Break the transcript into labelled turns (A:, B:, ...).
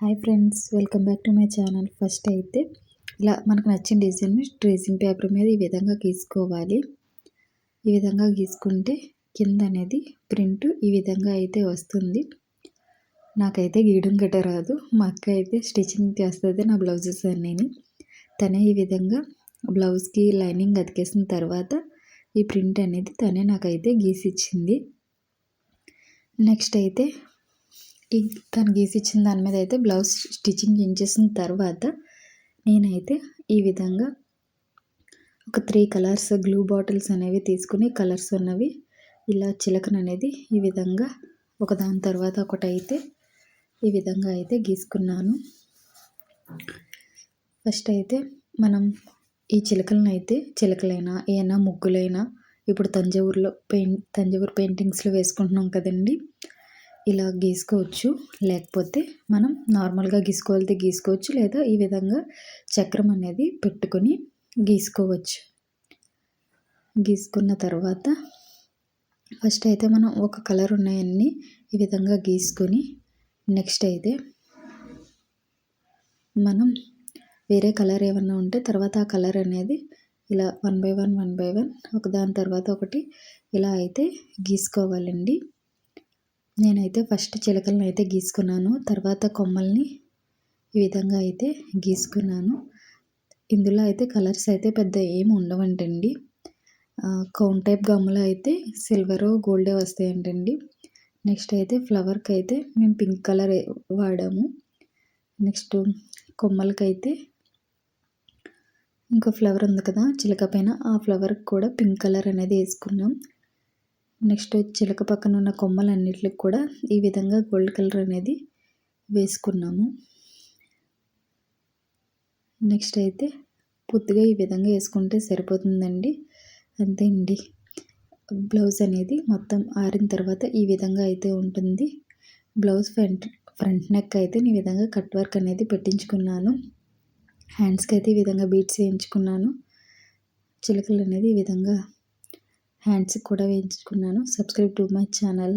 A: Hi friends, welcome back to my channel. First అయితే ఇలా మనకు నచ్చిన డిజైన్ని ట్రేసింగ్ పేపర్ మీద ఈ విధంగా గీసుకోవాలి. ఈ విధంగా గీసుకుంటే కింద అనేది ప్రింట్ ఈ విధంగా అయితే వస్తుంది. నాకైతే గీయడం గట్ట రాదు. మా అక్క అయితే స్టిచ్చింగ్ చేస్తుంది నా బ్లౌజెస్ అన్నీ. తనే ఈ విధంగా బ్లౌజ్కి లైనింగ్ అతికేసిన తర్వాత ఈ ప్రింట్ అనేది తనే నాకైతే గీసిచ్చింది. నెక్స్ట్ అయితే తను గీసిచ్చిన దాని మీద అయితే బ్లౌజ్ స్టిచ్చింగ్ చేసిన తర్వాత నేనైతే ఈ విధంగా ఒక 3 కలర్స్ గ్లూ బాటిల్స్ అనేవి తీసుకుని కలర్స్ ఉన్నవి ఇలా చిలకన అనేది ఈ విధంగా ఒకదాని తర్వాత ఒకటైతే ఈ విధంగా అయితే గీసుకున్నాను. ఫస్ట్ అయితే మనం ఈ చిలకలైనా ఏమైనా ముగ్గులైనా ఇప్పుడు తంజావూరు పెయింటింగ్స్లో వేసుకుంటున్నాం కదండి, ఇలా గీసుకోవచ్చు. లేకపోతే మనం నార్మల్గా గీసుకోవచ్చు, లేదా ఈ విధంగా చక్రం అనేది పెట్టుకొని గీసుకోవచ్చు. గీసుకున్న తర్వాత ఫస్ట్ అయితే మనం ఒక కలర్ ఉన్నాయన్నీ ఈ విధంగా గీసుకొని నెక్స్ట్ అయితే మనం వేరే కలర్ ఏమన్నా ఉంటే తర్వాత ఆ కలర్ అనేది ఇలా 1 బై 1 ఒకదాని తర్వాత ఒకటి ఇలా అయితే గీసుకోవాలండి. నేనైతే ఫస్ట్ చిలకలను అయితే గీసుకున్నాను, తర్వాత కొమ్మల్ని ఈ విధంగా అయితే గీసుకున్నాను. ఇందులో అయితే కలర్స్ అయితే పెద్ద ఏమి ఉండవంటండి. కౌన్ టైప్ గమ్ములు అయితే సిల్వరు గోల్డే వస్తాయంటండి. నెక్స్ట్ అయితే ఫ్లవర్కి అయితే మేము పింక్ కలర్ వాడాము. నెక్స్ట్ కొమ్మలకైతే ఇంకో ఫ్లవర్ ఉంది కదా చిలక పైన, ఆ ఫ్లవర్కి కూడా పింక్ కలర్ అనేది వేసుకున్నాం. నెక్స్ట్ చిలక పక్కన ఉన్న కొమ్మలన్నిటికి కూడా ఈ విధంగా గోల్డ్ కలర్ అనేది వేసుకున్నాము. నెక్స్ట్ అయితే పూర్తిగా ఈ విధంగా వేసుకుంటే సరిపోతుందండి. అంతే అండి. బ్లౌజ్ అనేది మొత్తం ఆరిన తర్వాత ఈ విధంగా అయితే ఉంటుంది. బ్లౌజ్ ఫ్రంట్ నెక్ అయితే ఈ విధంగా కట్ వర్క్ అనేది పెట్టించుకున్నాను. హ్యాండ్స్కి అయితే ఈ విధంగా బీడ్స్ వేయించుకున్నాను. చిలకలు అనేది ఈ విధంగా హ్యాండ్స్కి కూడా వేయించుకున్నాను. Subscribe to my channel.